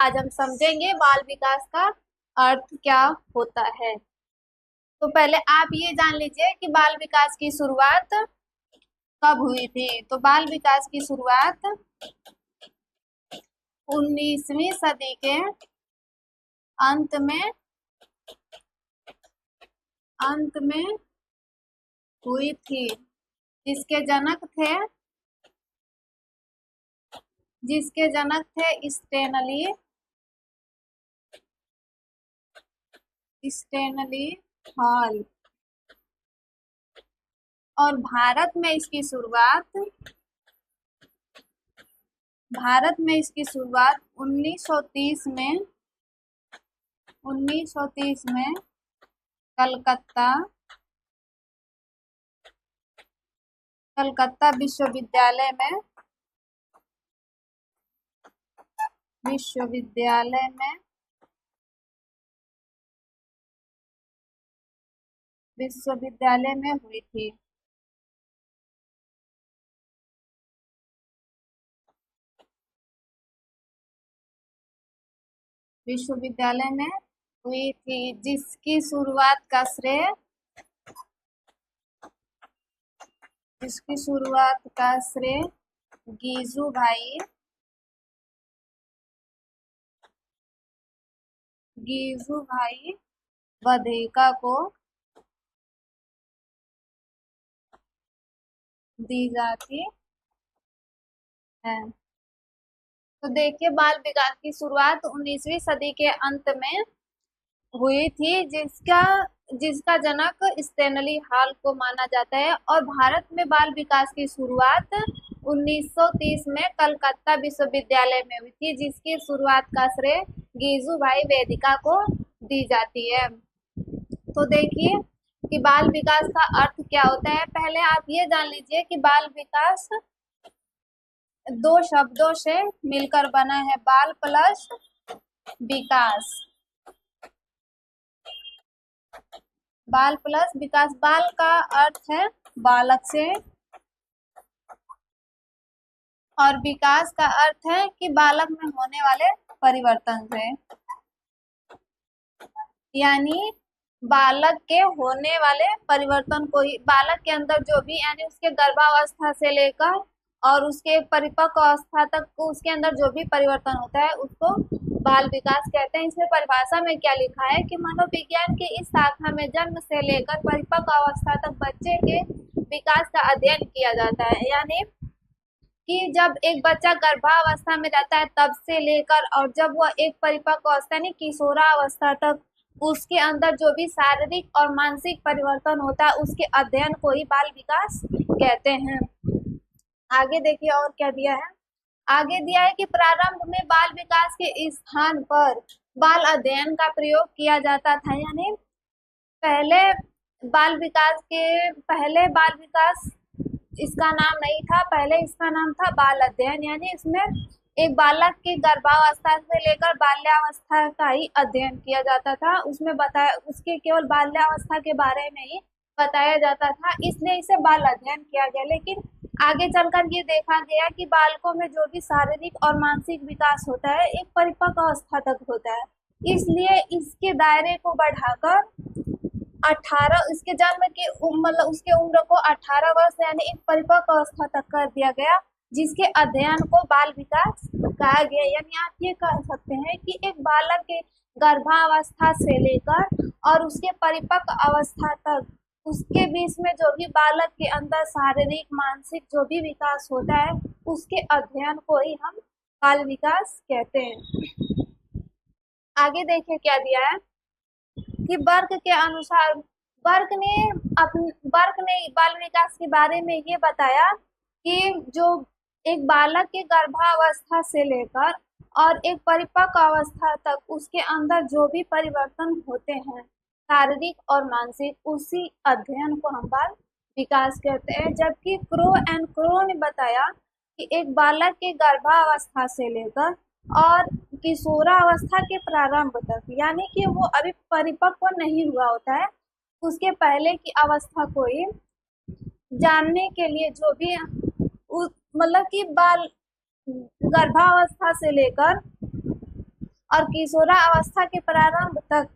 आज हम समझेंगे बाल विकास का अर्थ क्या होता है। तो पहले आप ये जान लीजिए कि बाल विकास की शुरुआत कब हुई थी। तो बाल विकास की शुरुआत 19वीं सदी के अंत में हुई थी। जिसके जनक थे स्टेनली हॉल। और भारत में इसकी शुरुआत 1930 में कलकत्ता विश्वविद्यालय में हुई थी। विश्वविद्यालय में हुई थी जिसकी शुरुआत का श्रेय गीजू भाई बधेका को दी जाती है। तो देखिए, बाल विकास की शुरुआत 19वीं सदी के अंत में हुई थी जिसका जनक स्टेनली हॉल को माना जाता है। और भारत में बाल विकास की शुरुआत 1930 में कलकत्ता विश्वविद्यालय में हुई थी जिसकी शुरुआत का श्रेय गीजू भाई वेदिका को दी जाती है। तो देखिए कि बाल विकास का अर्थ क्या होता है। पहले आप ये जान लीजिए कि बाल विकास दो शब्दों से मिलकर बना है, बाल प्लस विकास। बाल प्लस विकास। बाल का अर्थ है बालक से और विकास का अर्थ है कि बालक में होने वाले परिवर्तन से, यानी बालक के होने वाले परिवर्तन को ही, बालक के अंदर जो भी, यानी उसके गर्भावस्था से लेकर और उसके परिपक्व अवस्था तक उसके अंदर जो भी परिवर्तन होता है उसको बाल विकास कहते हैं। इसमें परिभाषा में क्या लिखा है कि मनोविज्ञान की इस शाखा में जन्म से लेकर परिपक्व अवस्था तक बच्चे के विकास का अध्ययन किया जाता है। यानी कि जब एक बच्चा गर्भावस्था में रहता है तब से लेकर और जब वह एक परिपक्व अवस्था यानी किशोरावस्था तक उसके अंदर जो भी शारीरिक और मानसिक परिवर्तन होता है उसके अध्ययन को ही बाल विकास कहते हैं। आगे देखिए और क्या दिया है। आगे दिया है कि प्रारंभ में बाल विकास के स्थान पर बाल अध्ययन का प्रयोग किया जाता था। यानी पहले बाल विकास इसका नाम नहीं था, पहले इसका नाम था बाल अध्ययन। यानी इसमें एक बालक की गर्भावस्था से लेकर बाल्यावस्था का ही अध्ययन किया जाता था। उसमें बताया उसके केवल बाल्यावस्था के बारे में ही बताया जाता था, इसलिए इसे बाल अध्ययन किया गया। लेकिन आगे चलकर ये देखा गया कि बालकों में जो भी शारीरिक और मानसिक विकास होता है एक परिपक्व अवस्था तक होता है, इसलिए इसके दायरे को बढ़ाकर 18 इसके जन्म के मतलब उसके उम्र को 18 वर्ष यानी एक परिपक्व अवस्था तक कर दिया गया, जिसके अध्ययन को बाल विकास कहा गया। यानी आप ये कह सकते हैं कि एक बालक के गर्भावस्था से लेकर और उसके परिपक्व अवस्था तक उसके बीच में जो भी बालक के अंदर शारीरिक मानसिक जो भी विकास होता है उसके अध्ययन को ही हम बाल विकास कहते हैं। आगे देखिए क्या दिया है कि वर्ग के अनुसार वर्ग ने बाल विकास के बारे में ये बताया कि जो एक बालक के गर्भावस्था से लेकर और एक परिपक्व अवस्था तक उसके अंदर जो भी परिवर्तन होते हैं शारीरिक और मानसिक, उसी अध्ययन को हम बाल विकास कहते हैं। जबकि क्रो ने बताया कि एक बालक के गर्भावस्था से लेकर और किशोरावस्था के प्रारंभ तक, यानी कि वो अभी परिपक्व नहीं हुआ होता है, उसके पहले की अवस्था को ही जानने के लिए जो भी मतलब कि बाल गर्भावस्था से लेकर और किशोरावस्था के प्रारंभ तक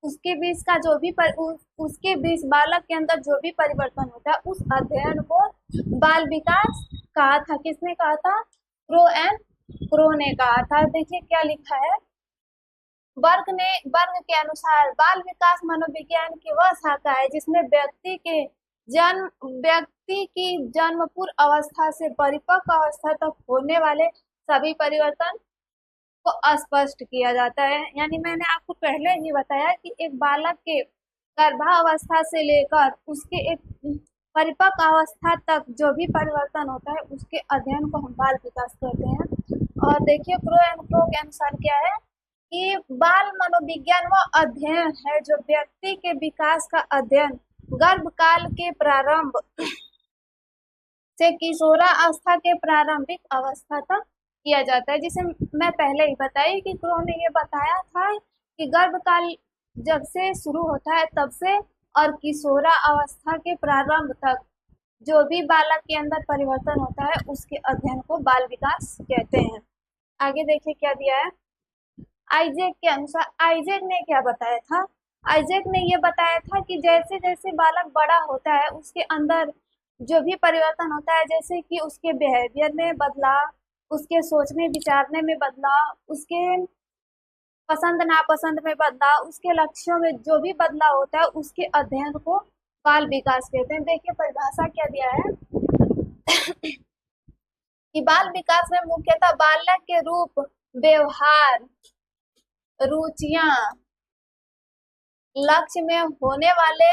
उसके बीच का जो भी उसके बीच बालक के अंदर जो भी परिवर्तन होता है उस अध्ययन को बाल विकास कहा था। किसने कहा था? क्रो ने कहा था। देखिए क्या लिखा है, वर्ग के अनुसार बाल विकास मनोविज्ञान की वह शाखा है जिसमें व्यक्ति की जन्म पूर्व अवस्था से परिपक्व अवस्था तक होने वाले सभी परिवर्तन को स्पष्ट किया जाता है। यानी मैंने आपको पहले ही बताया कि एक बालक के गर्भावस्था से लेकर उसके एक परिपक्व अवस्था तक जो भी परिवर्तन होता है उसके अध्ययन को हम बाल विकास कहते हैं। और देखिए क्रो के अनुसार क्या है कि बाल मनोविज्ञान वह अध्ययन है जो व्यक्ति के विकास का अध्ययन गर्भकाल के प्रारंभ से किशोरावस्था के प्रारंभिक अवस्था तक किया जाता है। जिसे मैं पहले ही बताई कि क्रो ने ये बताया था कि गर्भकाल जब से शुरू होता है तब से और किशोरावस्था के प्रारंभ तक जो भी बालक के अंदर परिवर्तन होता है उसके अध्ययन को बाल विकास कहते हैं। आगे देखिए क्या दिया है। आइजैक के अनुसार आइजैक ने क्या बताया था? आइजैक ने ये बताया था कि जैसे जैसे बालक बड़ा होता है उसके अंदर जो भी परिवर्तन होता है, जैसे कि उसके बिहेवियर में बदलाव, उसके सोचने विचारने में बदलाव, उसके पसंद नापसंद में बदलाव, उसके लक्ष्यों में जो भी बदलाव होता है उसके अध्ययन को बाल विकास कहते हैं। देखिए परिभाषा क्या दिया है कि बाल विकास में मुख्यतः बालक के रूप, व्यवहार, रुचियां, लक्ष्य में होने वाले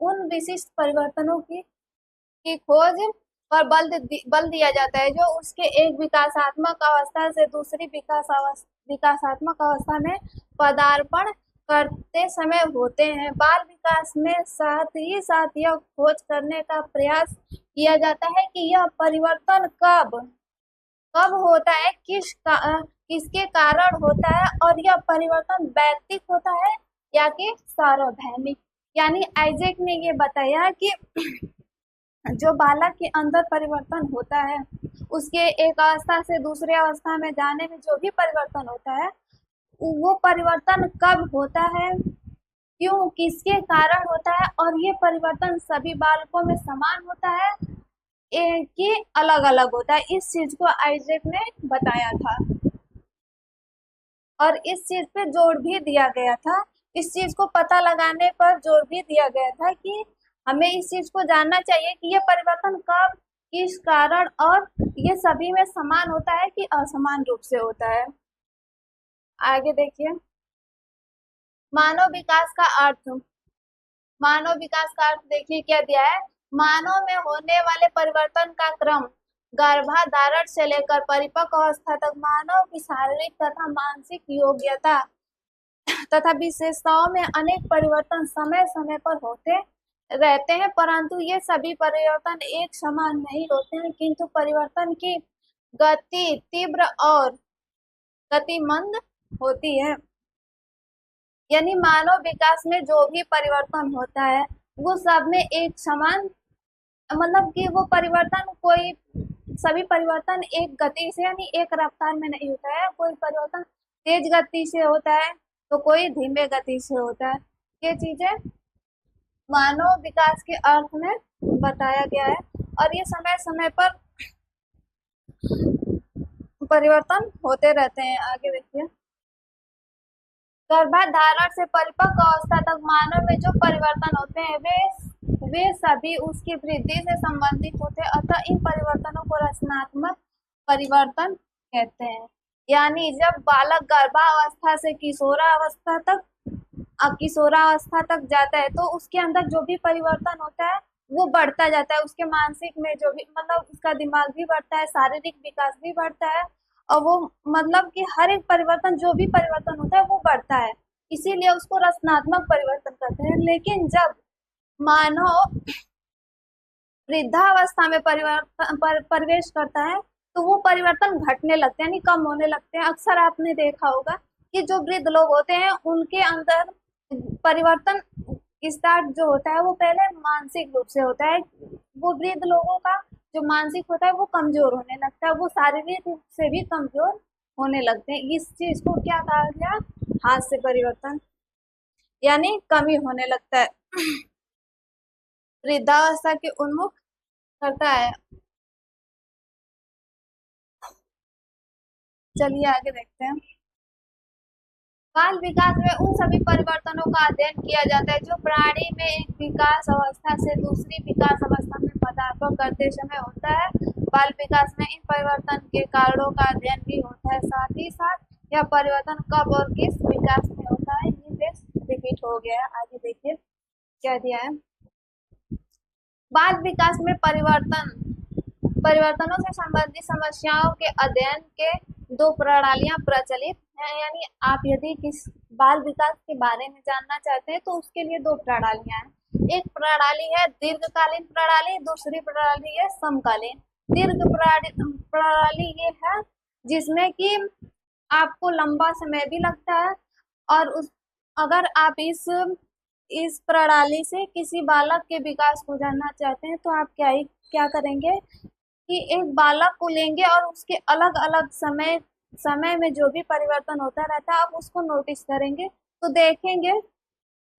उन विशिष्ट परिवर्तनों की खोज पर बल दिया जाता है जो उसके एक विकासात्मक अवस्था से दूसरी विकासात्मक अवस्था में पदार्पण करते समय होते हैं। बाल विकास में साथ ही साथ यह खोज करने का प्रयास किया जाता है कि यह परिवर्तन कब होता है, किसके कारण होता है और यह परिवर्तन वैयक्तिक होता है या कि सार्वभौमिक। यानी आइजैक ने ये बताया कि जो बालक के अंदर परिवर्तन होता है उसके एक अवस्था से दूसरे अवस्था में जाने में जो भी परिवर्तन होता है वो परिवर्तन कब होता है, क्यों, किसके कारण होता है और ये परिवर्तन सभी बालकों में समान होता है कि अलग अलग होता है। इस चीज को आइजैक ने बताया था और इस चीज पे जोर भी दिया गया था। इस चीज को पता लगाने पर जोर भी दिया गया था कि हमें इस चीज को जानना चाहिए कि ये परिवर्तन कब, किस कारण और ये सभी में समान होता है कि असमान रूप से होता है। आगे देखिए मानव विकास का अर्थ। मानव विकास का अर्थ देखिए क्या दिया है। मानव में होने वाले परिवर्तन का क्रम गर्भाधारण से लेकर परिपक्व अवस्था तक मानव की शारीरिक तथा मानसिक योग्यता तथा विशेषताओं में अनेक परिवर्तन समय समय पर होते रहते हैं, परंतु ये सभी परिवर्तन एक समान नहीं होते हैं, किंतु परिवर्तन की गति तीव्र और गतिमंद होती है। यानी मानव विकास में जो भी परिवर्तन होता है वो सब में एक समान, मतलब कि वो परिवर्तन सभी परिवर्तन एक गति से यानी एक रफ्तार में नहीं होता है। कोई परिवर्तन तेज गति से होता है तो कोई धीमे गति से होता है। ये चीजें मानव विकास के अर्थ में बताया गया है और ये समय समय पर परिवर्तन होते रहते हैं। आगे देखिए गर्भाधारण से परिपक्व अवस्था तक मानव में जो परिवर्तन होते हैं वे सभी उसकी वृद्धि से संबंधित होते हैं, अतः इन परिवर्तनों को रचनात्मक परिवर्तन कहते हैं। यानी जब बालक गर्भावस्था से किशोरावस्था तक जाता है तो उसके अंदर जो भी परिवर्तन होता है वो बढ़ता जाता है। उसके मानसिक में जो भी, मतलब उसका दिमाग भी बढ़ता है, शारीरिक विकास भी बढ़ता है और वो मतलब कि हर एक परिवर्तन जो भी परिवर्तन होता है वो बढ़ता है, इसीलिए उसको रचनात्मक परिवर्तन कहते हैं। लेकिन जब मानव वृद्धावस्था में प्रवेश करता है तो वो परिवर्तन घटने लगते हैं यानी कम होने लगते हैं। अक्सर आपने देखा होगा कि जो वृद्ध लोग होते हैं उनके अंदर परिवर्तन स्टार्ट जो होता है वो पहले मानसिक रूप से होता है। वो वृद्ध लोगों का जो मानसिक होता है वो कमजोर होने लगता है, वो शारीरिक रूप से भी कमजोर होने लगते हैं। इस चीज को क्या कहा गया? हास्य परिवर्तन, यानी कमी होने लगता है, वृद्धावस्था के उन्मुख करता है। चलिए आगे देखते हैं। बाल विकास में उन सभी परिवर्तनों का अध्ययन किया जाता है जो प्राणी में एक विकास अवस्था से दूसरी विकास अवस्था में पदार्पण करते समय होता है। बाल विकास में इन परिवर्तन के कारणों का अध्ययन भी होता है, साथ ही साथ यह परिवर्तन कब और किस विकास में होता है, ये पेज रिपीट हो गया है। आगे देखिए क्या दिया है। बाल विकास में परिवर्तनों से संबंधित समस्याओं के अध्ययन के दो प्रणालियां प्रचलित हैं, यानी आप यदि किस बाल विकास के बारे में जानना चाहते हैं तो उसके लिए दो प्रणालियां हैं। एक प्रणाली है दीर्घकालीन प्रणाली, दूसरी प्रणाली है समकालीन। दीर्घ प्रणाली ये है जिसमें कि आपको लंबा समय भी लगता है, और उस अगर आप इस प्रणाली से किसी बालक के विकास को जानना चाहते हैं तो आप क्या करेंगे कि एक बालक को लेंगे और उसके अलग अलग समय में जो भी परिवर्तन होता रहता है आप उसको नोटिस करेंगे, तो देखेंगे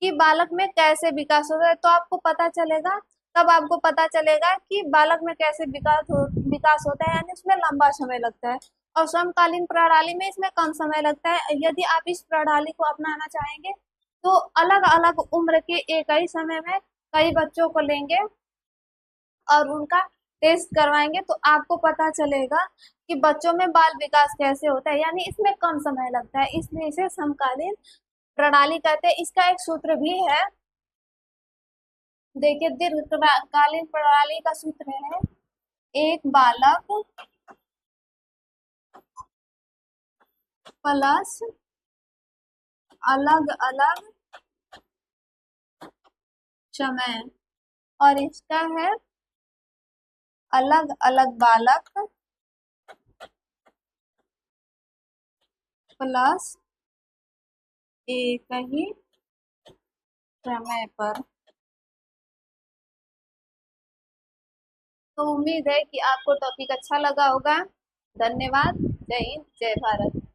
कि बालक में कैसे विकास हो रहा है। तो आपको पता चलेगा, तब आपको पता चलेगा कि बालक में कैसे विकास होता है, यानी उसमें लंबा समय लगता है। और समकालीन प्रणाली में इसमें कम समय लगता है। यदि आप इस प्रणाली को अपनाना चाहेंगे तो अलग अलग उम्र के एक ही समय में कई बच्चों को लेंगे और उनका टेस्ट करवाएंगे, तो आपको पता चलेगा कि बच्चों में बाल विकास कैसे होता है, यानी इसमें कम समय लगता है, इसलिए इसे समकालीन प्रणाली कहते हैं। इसका एक सूत्र भी है, देखिए दीर्घकालीन प्रणाली का सूत्र है एक बालक प्लस अलग अलग समय, और इसका है अलग अलग बालक प्लस एक ही समय पर। तो उम्मीद है कि आपको टॉपिक अच्छा लगा होगा। धन्यवाद। जय हिंद, जय भारत।